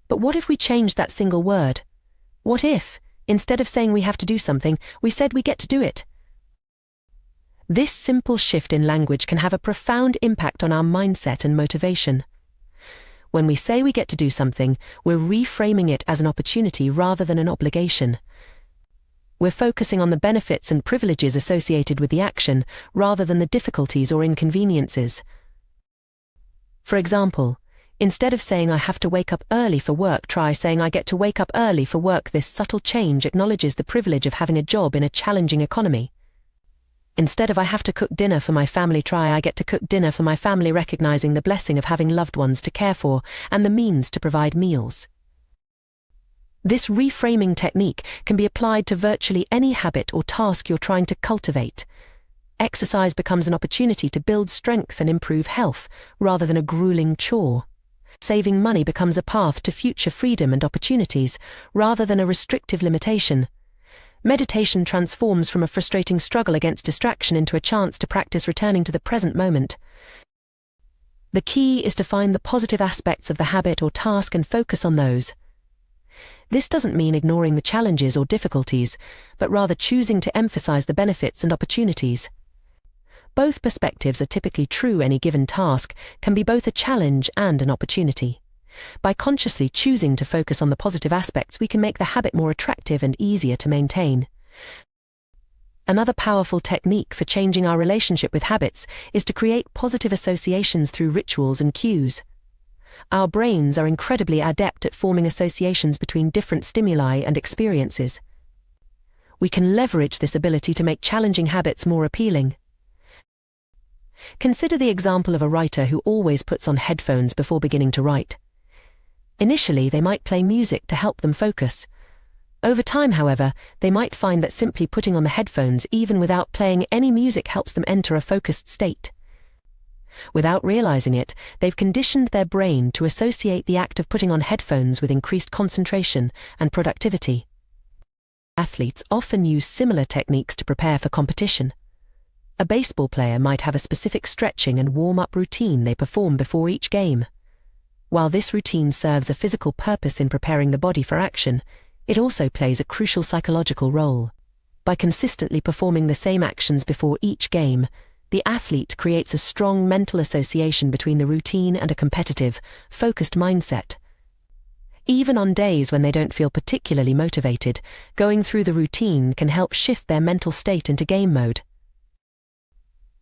S2: But what if we changed that single word? What if, instead of saying we have to do something, we said we get to do it? This simple shift in language can have a profound impact on our mindset and motivation. When we say we get to do something, we're reframing it as an opportunity rather than an obligation. We're focusing on the benefits and privileges associated with the action, rather than the difficulties or inconveniences. For example, instead of saying I have to wake up early for work, try saying I get to wake up early for work. This subtle change acknowledges the privilege of having a job in a challenging economy. Instead of I have to cook dinner for my family, try I get to cook dinner for my family, recognizing the blessing of having loved ones to care for and the means to provide meals. This reframing technique can be applied to virtually any habit or task you're trying to cultivate. Exercise becomes an opportunity to build strength and improve health, rather than a grueling chore. Saving money becomes a path to future freedom and opportunities, rather than a restrictive limitation. Meditation transforms from a frustrating struggle against distraction into a chance to practice returning to the present moment. The key is to find the positive aspects of the habit or task and focus on those. This doesn't mean ignoring the challenges or difficulties, but rather choosing to emphasize the benefits and opportunities. Both perspectives are typically true. Any given task can be both a challenge and an opportunity. By consciously choosing to focus on the positive aspects, we can make the habit more attractive and easier to maintain. Another powerful technique for changing our relationship with habits is to create positive associations through rituals and cues. Our brains are incredibly adept at forming associations between different stimuli and experiences. We can leverage this ability to make challenging habits more appealing. Consider the example of a writer who always puts on headphones before beginning to write. Initially, they might play music to help them focus. Over time, however, they might find that simply putting on the headphones, even without playing any music, helps them enter a focused state. Without realizing it, they've conditioned their brain to associate the act of putting on headphones with increased concentration and productivity. Athletes often use similar techniques to prepare for competition. A baseball player might have a specific stretching and warm-up routine they perform before each game. While this routine serves a physical purpose in preparing the body for action, it also plays a crucial psychological role. By consistently performing the same actions before each game, the athlete creates a strong mental association between the routine and a competitive, focused mindset. Even on days when they don't feel particularly motivated, going through the routine can help shift their mental state into game mode.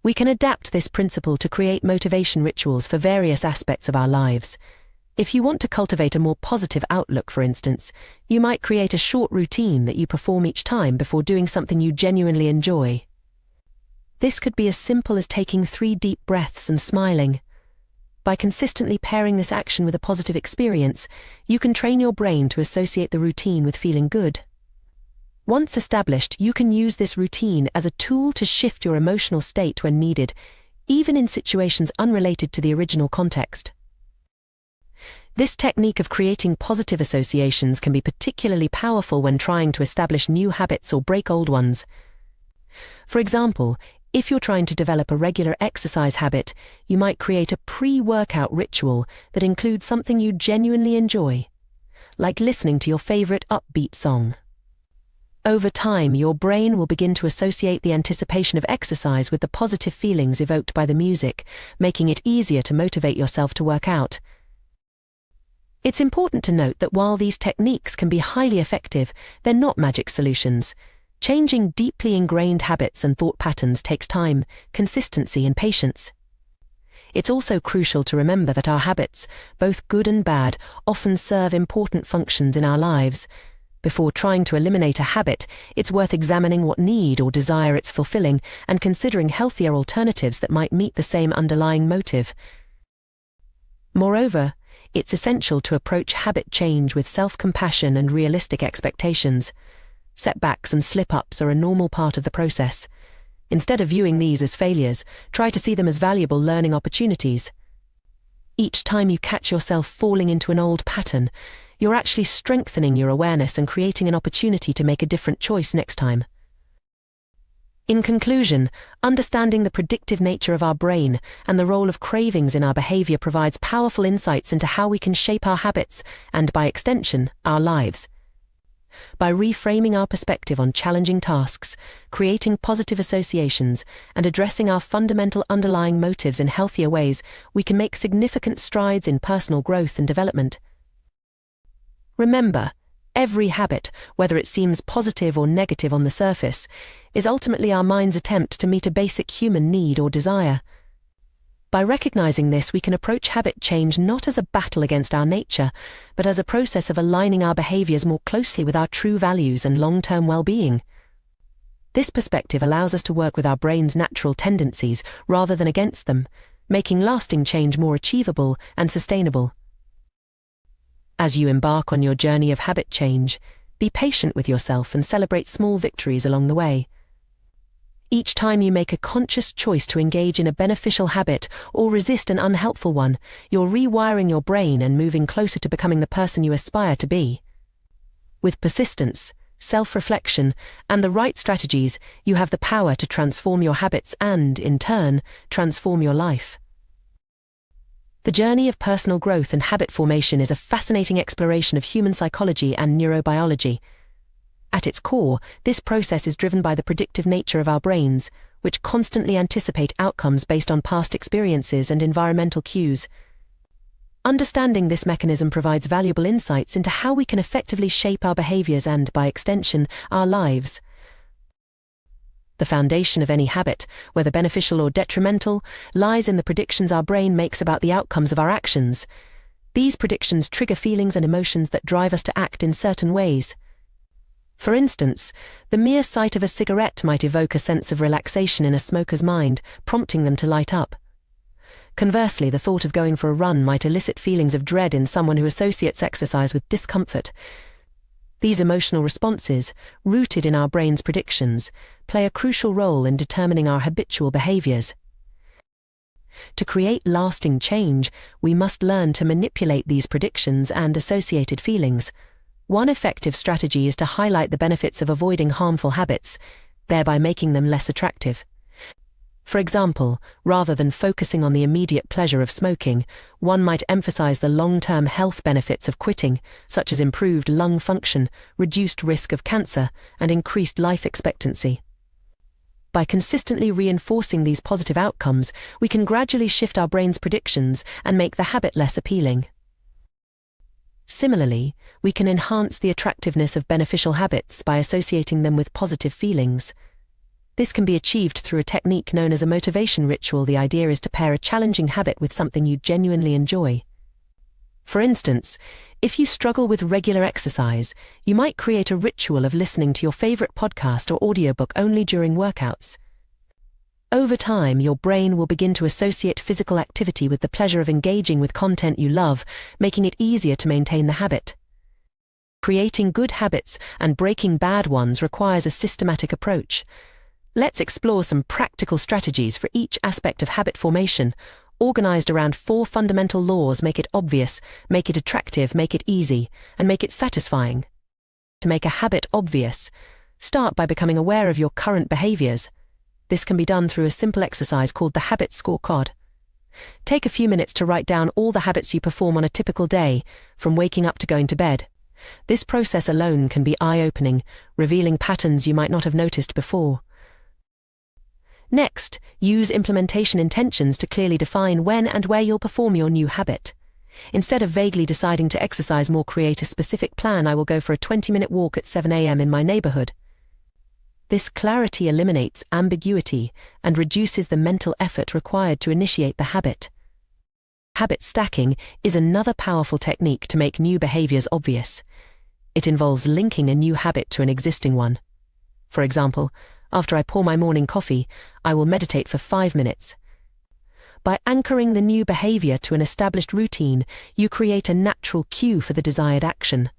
S2: We can adapt this principle to create motivation rituals for various aspects of our lives. If you want to cultivate a more positive outlook, for instance, you might create a short routine that you perform each time before doing something you genuinely enjoy. This could be as simple as taking 3 deep breaths and smiling. By consistently pairing this action with a positive experience, you can train your brain to associate the routine with feeling good. Once established, you can use this routine as a tool to shift your emotional state when needed, even in situations unrelated to the original context. This technique of creating positive associations can be particularly powerful when trying to establish new habits or break old ones. For example, if you're trying to develop a regular exercise habit, you might create a pre-workout ritual that includes something you genuinely enjoy, like listening to your favorite upbeat song. Over time, your brain will begin to associate the anticipation of exercise with the positive feelings evoked by the music, making it easier to motivate yourself to work out. It's important to note that while these techniques can be highly effective, they're not magic solutions. Changing deeply ingrained habits and thought patterns takes time, consistency, and patience. It's also crucial to remember that our habits, both good and bad, often serve important functions in our lives. Before trying to eliminate a habit, it's worth examining what need or desire it's fulfilling and considering healthier alternatives that might meet the same underlying motive. Moreover, it's essential to approach habit change with self-compassion and realistic expectations. Setbacks and slip-ups are a normal part of the process. Instead of viewing these as failures, try to see them as valuable learning opportunities. Each time you catch yourself falling into an old pattern, you're actually strengthening your awareness and creating an opportunity to make a different choice next time. In conclusion, understanding the predictive nature of our brain and the role of cravings in our behavior provides powerful insights into how we can shape our habits and, by extension, our lives. By reframing our perspective on challenging tasks, creating positive associations, and addressing our fundamental underlying motives in healthier ways, we can make significant strides in personal growth and development. Remember, every habit, whether it seems positive or negative on the surface, is ultimately our mind's attempt to meet a basic human need or desire. By recognizing this, we can approach habit change not as a battle against our nature, but as a process of aligning our behaviors more closely with our true values and long-term well-being. This perspective allows us to work with our brain's natural tendencies rather than against them, making lasting change more achievable and sustainable. As you embark on your journey of habit change, be patient with yourself and celebrate small victories along the way. Each time you make a conscious choice to engage in a beneficial habit or resist an unhelpful one, you're rewiring your brain and moving closer to becoming the person you aspire to be. With persistence, self-reflection, and the right strategies, you have the power to transform your habits and, in turn, transform your life. The journey of personal growth and habit formation is a fascinating exploration of human psychology and neurobiology. At its core, this process is driven by the predictive nature of our brains, which constantly anticipate outcomes based on past experiences and environmental cues. Understanding this mechanism provides valuable insights into how we can effectively shape our behaviors and, by extension, our lives. The foundation of any habit, whether beneficial or detrimental, lies in the predictions our brain makes about the outcomes of our actions. These predictions trigger feelings and emotions that drive us to act in certain ways. For instance, the mere sight of a cigarette might evoke a sense of relaxation in a smoker's mind, prompting them to light up. Conversely, the thought of going for a run might elicit feelings of dread in someone who associates exercise with discomfort. These emotional responses, rooted in our brain's predictions, play a crucial role in determining our habitual behaviors. To create lasting change, we must learn to manipulate these predictions and associated feelings. One effective strategy is to highlight the benefits of avoiding harmful habits, thereby making them less attractive. For example, rather than focusing on the immediate pleasure of smoking, one might emphasize the long-term health benefits of quitting, such as improved lung function, reduced risk of cancer, and increased life expectancy. By consistently reinforcing these positive outcomes, we can gradually shift our brain's predictions and make the habit less appealing. Similarly, we can enhance the attractiveness of beneficial habits by associating them with positive feelings. This can be achieved through a technique known as a motivation ritual. The idea is to pair a challenging habit with something you genuinely enjoy. For instance, if you struggle with regular exercise, you might create a ritual of listening to your favorite podcast or audiobook only during workouts. Over time, your brain will begin to associate physical activity with the pleasure of engaging with content you love, making it easier to maintain the habit. Creating good habits and breaking bad ones requires a systematic approach. Let's explore some practical strategies for each aspect of habit formation, organized around 4 fundamental laws: make it obvious, make it attractive, make it easy, and make it satisfying. To make a habit obvious, start by becoming aware of your current behaviors. This can be done through a simple exercise called the habit scorecard. Take a few minutes to write down all the habits you perform on a typical day, from waking up to going to bed. This process alone can be eye-opening, revealing patterns you might not have noticed before. Next, use implementation intentions to clearly define when and where you'll perform your new habit. Instead of vaguely deciding to exercise more, create a specific plan. I will go for a 20-minute walk at 7 a.m. in my neighborhood. This clarity eliminates ambiguity and reduces the mental effort required to initiate the habit. Habit stacking is another powerful technique to make new behaviors obvious. It involves linking a new habit to an existing one. For example, after I pour my morning coffee, I will meditate for 5 minutes. By anchoring the new behavior to an established routine, you create a natural cue for the desired action.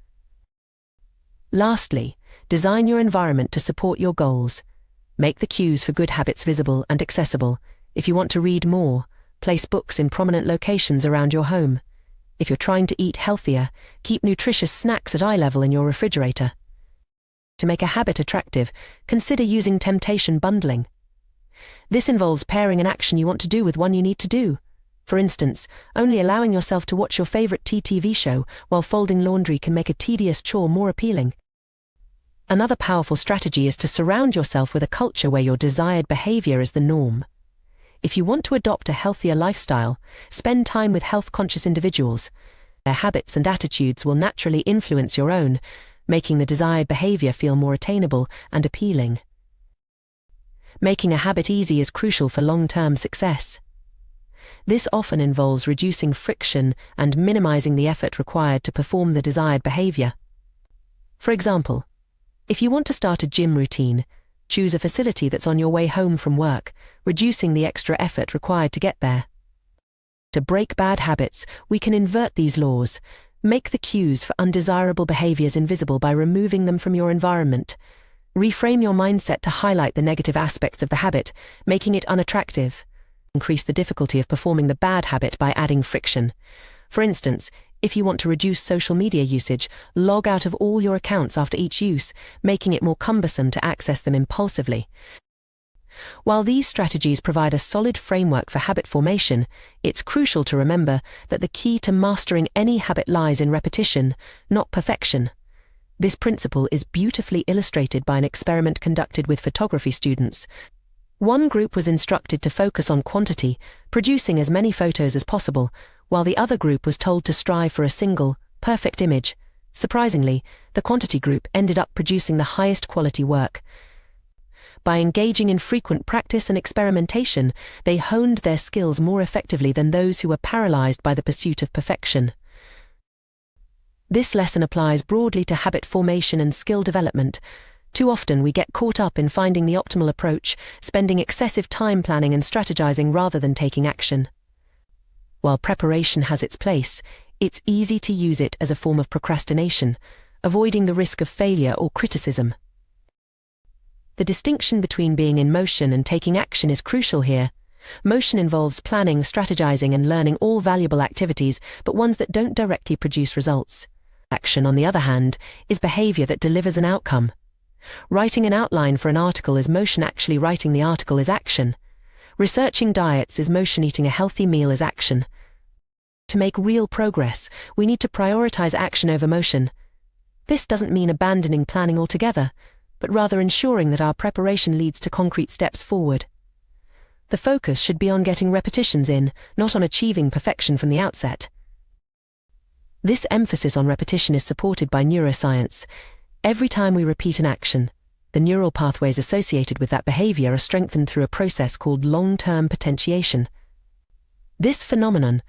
S2: Lastly, design your environment to support your goals. Make the cues for good habits visible and accessible. If you want to read more, place books in prominent locations around your home. If you're trying to eat healthier, keep nutritious snacks at eye level in your refrigerator. To make a habit attractive, consider using temptation bundling. This involves pairing an action you want to do with one you need to do. For instance, only allowing yourself to watch your favorite TV show while folding laundry can make a tedious chore more appealing. Another powerful strategy is to surround yourself with a culture where your desired behavior is the norm. If you want to adopt a healthier lifestyle, spend time with health-conscious individuals. Their habits and attitudes will naturally influence your own, making the desired behavior feel more attainable and appealing. Making a habit easy is crucial for long-term success. This often involves reducing friction and minimizing the effort required to perform the desired behavior. For example, if you want to start a gym routine, choose a facility that's on your way home from work, reducing the extra effort required to get there. To break bad habits, we can invert these laws. Make the cues for undesirable behaviors invisible by removing them from your environment. Reframe your mindset to highlight the negative aspects of the habit, making it unattractive. Increase the difficulty of performing the bad habit by adding friction. For instance, if you want to reduce social media usage, log out of all your accounts after each use, making it more cumbersome to access them impulsively. While these strategies provide a solid framework for habit formation, it's crucial to remember that the key to mastering any habit lies in repetition, not perfection. This principle is beautifully illustrated by an experiment conducted with photography students. One group was instructed to focus on quantity, producing as many photos as possible, while the other group was told to strive for a single, perfect image. Surprisingly, the quantity group ended up producing the highest quality work. By engaging in frequent practice and experimentation, they honed their skills more effectively than those who were paralyzed by the pursuit of perfection. This lesson applies broadly to habit formation and skill development. Too often we get caught up in finding the optimal approach, spending excessive time planning and strategizing rather than taking action. While preparation has its place, it's easy to use it as a form of procrastination, avoiding the risk of failure or criticism. The distinction between being in motion and taking action is crucial here. Motion involves planning, strategizing, and learning, all valuable activities, but ones that don't directly produce results. Action, on the other hand, is behavior that delivers an outcome. Writing an outline for an article is motion, actually writing the article is action. Researching diets is motion, eating a healthy meal is action. To make real progress, we need to prioritize action over motion. This doesn't mean abandoning planning altogether, but rather ensuring that our preparation leads to concrete steps forward. The focus should be on getting repetitions in, not on achieving perfection from the outset. This emphasis on repetition is supported by neuroscience. Every time we repeat an action, the neural pathways associated with that behavior are strengthened through a process called long-term potentiation. This phenomenon,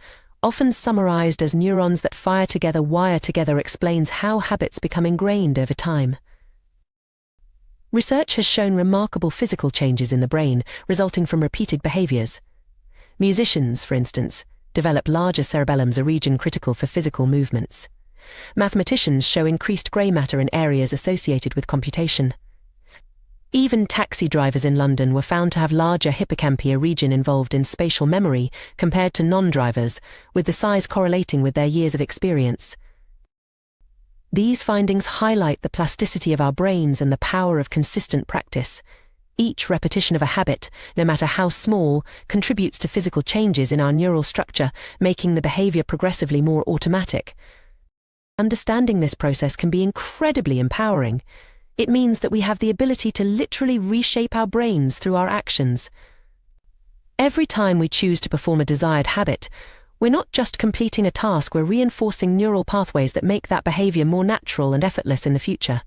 S2: often summarized as neurons that fire together, wire together, explains how habits become ingrained over time. Research has shown remarkable physical changes in the brain resulting from repeated behaviors. Musicians, for instance, develop larger cerebellums, a region critical for physical movements. Mathematicians show increased grey matter in areas associated with computation. Even taxi drivers in London were found to have larger hippocampi, a region involved in spatial memory, compared to non-drivers, with the size correlating with their years of experience. These findings highlight the plasticity of our brains and the power of consistent practice. Each repetition of a habit, no matter how small, contributes to physical changes in our neural structure, making the behavior progressively more automatic. Understanding this process can be incredibly empowering. It means that we have the ability to literally reshape our brains through our actions. Every time we choose to perform a desired habit, we're not just completing a task, we're reinforcing neural pathways that make that behavior more natural and effortless in the future.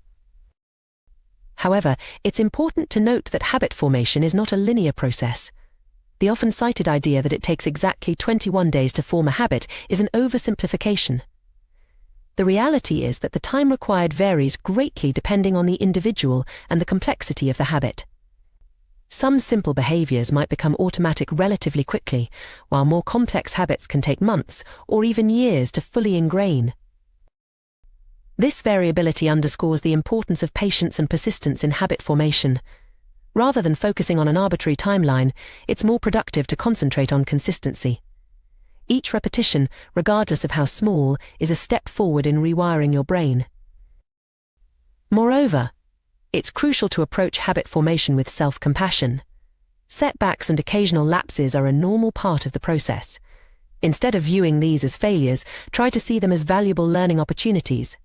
S2: However, it's important to note that habit formation is not a linear process. The often cited idea that it takes exactly 21 days to form a habit is an oversimplification. The reality is that the time required varies greatly depending on the individual and the complexity of the habit. Some simple behaviors might become automatic relatively quickly, while more complex habits can take months or even years to fully ingrain. This variability underscores the importance of patience and persistence in habit formation. Rather than focusing on an arbitrary timeline, it's more productive to concentrate on consistency. Each repetition, regardless of how small, is a step forward in rewiring your brain. Moreover, it's crucial to approach habit formation with self-compassion. Setbacks and occasional lapses are a normal part of the process. Instead of viewing these as failures, try to see them as valuable learning opportunities.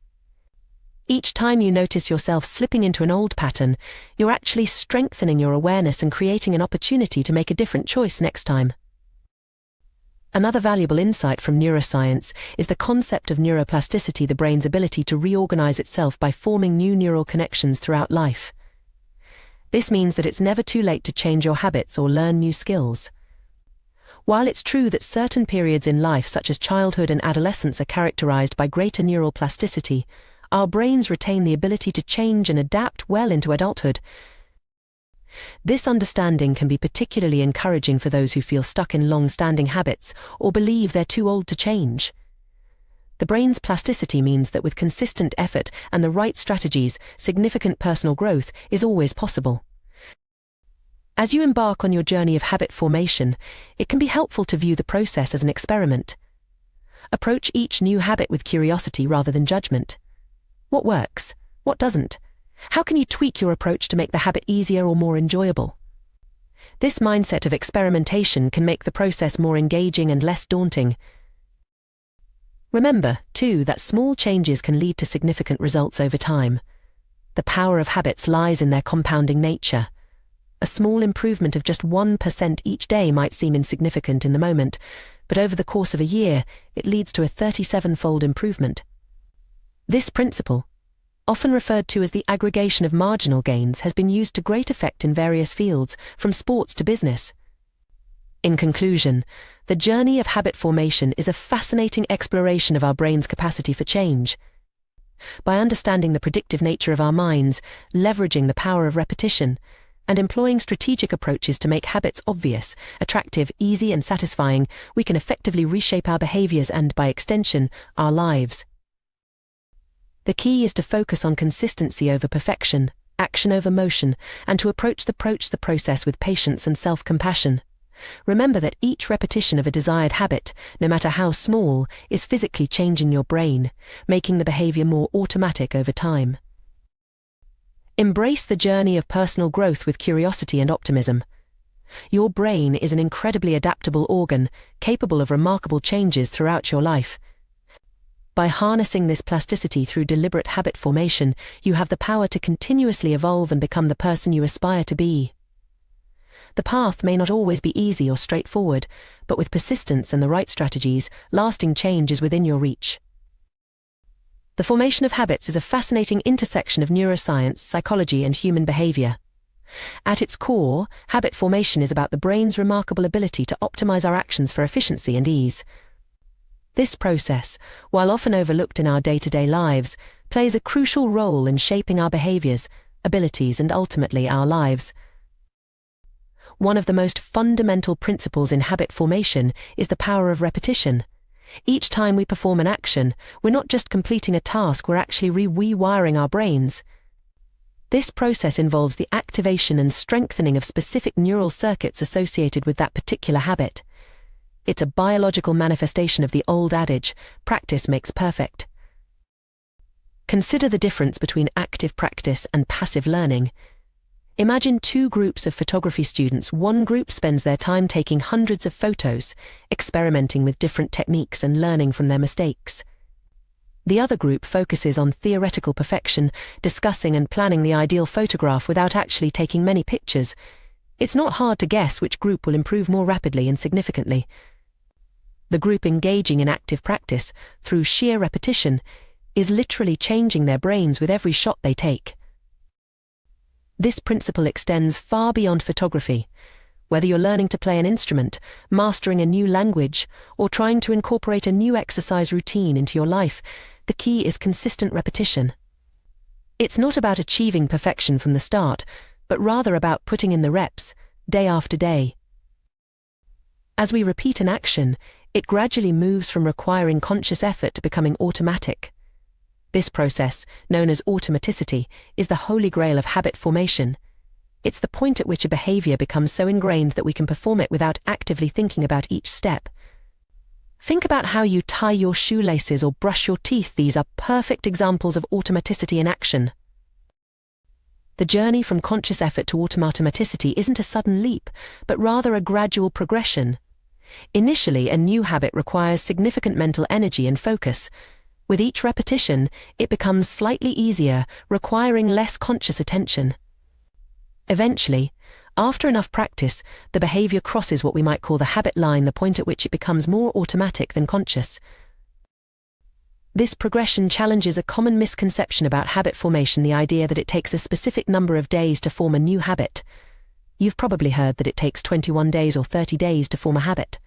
S2: Each time you notice yourself slipping into an old pattern, you're actually strengthening your awareness and creating an opportunity to make a different choice next time. Another valuable insight from neuroscience is the concept of neuroplasticity, the brain's ability to reorganize itself by forming new neural connections throughout life. This means that it's never too late to change your habits or learn new skills. While it's true that certain periods in life, such as childhood and adolescence, are characterized by greater neural plasticity, our brains retain the ability to change and adapt well into adulthood. This understanding can be particularly encouraging for those who feel stuck in long-standing habits or believe they're too old to change. The brain's plasticity means that with consistent effort and the right strategies, significant personal growth is always possible. As you embark on your journey of habit formation, it can be helpful to view the process as an experiment. Approach each new habit with curiosity rather than judgment. What works? What doesn't? How can you tweak your approach to make the habit easier or more enjoyable? This mindset of experimentation can make the process more engaging and less daunting. Remember, too, that small changes can lead to significant results over time. The power of habits lies in their compounding nature. A small improvement of just 1% each day might seem insignificant in the moment, but over the course of a year, it leads to a 37-fold improvement. This principle, often referred to as the aggregation of marginal gains, has been used to great effect in various fields, from sports to business. In conclusion, the journey of habit formation is a fascinating exploration of our brain's capacity for change. By understanding the predictive nature of our minds, leveraging the power of repetition, and employing strategic approaches to make habits obvious, attractive, easy, and satisfying, we can effectively reshape our behaviors and, by extension, our lives. The key is to focus on consistency over perfection, action over motion, and to approach the process with patience and self-compassion. Remember that each repetition of a desired habit, no matter how small, is physically changing your brain, making the behavior more automatic over time. Embrace the journey of personal growth with curiosity and optimism. Your brain is an incredibly adaptable organ, capable of remarkable changes throughout your life. By harnessing this plasticity through deliberate habit formation, you have the power to continuously evolve and become the person you aspire to be. The path may not always be easy or straightforward, but with persistence and the right strategies, lasting change is within your reach. The formation of habits is a fascinating intersection of neuroscience, psychology, and human behavior. At its core, habit formation is about the brain's remarkable ability to optimize our actions for efficiency and ease. This process, while often overlooked in our day-to-day lives, plays a crucial role in shaping our behaviors, abilities, and ultimately our lives. One of the most fundamental principles in habit formation is the power of repetition. Each time we perform an action, we're not just completing a task, we're actually rewiring our brains. This process involves the activation and strengthening of specific neural circuits associated with that particular habit. It's a biological manifestation of the old adage, practice makes perfect. Consider the difference between active practice and passive learning. Imagine two groups of photography students. One group spends their time taking hundreds of photos, experimenting with different techniques and learning from their mistakes. The other group focuses on theoretical perfection, discussing and planning the ideal photograph without actually taking many pictures. It's not hard to guess which group will improve more rapidly and significantly. The group engaging in active practice, through sheer repetition, is literally changing their brains with every shot they take. This principle extends far beyond photography. Whether you're learning to play an instrument, mastering a new language, or trying to incorporate a new exercise routine into your life, the key is consistent repetition. It's not about achieving perfection from the start, but rather about putting in the reps, day after day. As we repeat an action, it gradually moves from requiring conscious effort to becoming automatic. This process, known as automaticity, is the holy grail of habit formation. It's the point at which a behavior becomes so ingrained that we can perform it without actively thinking about each step. Think about how you tie your shoelaces or brush your teeth. These are perfect examples of automaticity in action. The journey from conscious effort to automaticity isn't a sudden leap, but rather a gradual progression. Initially, a new habit requires significant mental energy and focus. With each repetition, it becomes slightly easier, requiring less conscious attention. Eventually, after enough practice, the behavior crosses what we might call the habit line, the point at which it becomes more automatic than conscious. This progression challenges a common misconception about habit formation, the idea that it takes a specific number of days to form a new habit. You've probably heard that it takes 21 days or 30 days to form a habit.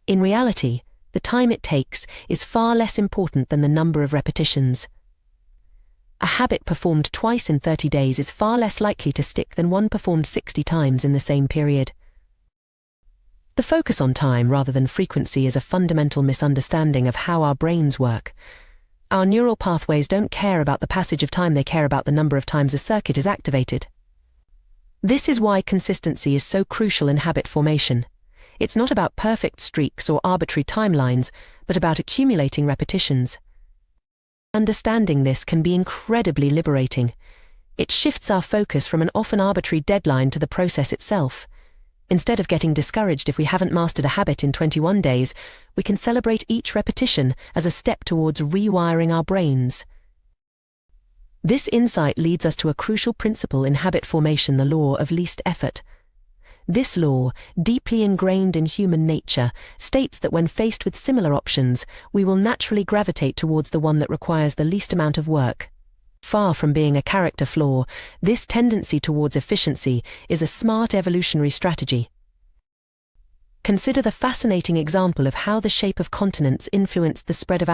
S2: In reality, the time it takes is far less important than the number of repetitions. A habit performed twice in 30 days is far less likely to stick than one performed 60 times in the same period. The focus on time rather than frequency is a fundamental misunderstanding of how our brains work. Our neural pathways don't care about the passage of time, they care about the number of times a circuit is activated. This is why consistency is so crucial in habit formation. It's not about perfect streaks or arbitrary timelines, but about accumulating repetitions. Understanding this can be incredibly liberating. It shifts our focus from an often arbitrary deadline to the process itself. Instead of getting discouraged if we haven't mastered a habit in 21 days, we can celebrate each repetition as a step towards rewiring our brains. This insight leads us to a crucial principle in habit formation, the law of least effort. This law, deeply ingrained in human nature, states that when faced with similar options, we will naturally gravitate towards the one that requires the least amount of work. Far from being a character flaw, this tendency towards efficiency is a smart evolutionary strategy. Consider the fascinating example of how the shape of continents influenced the spread of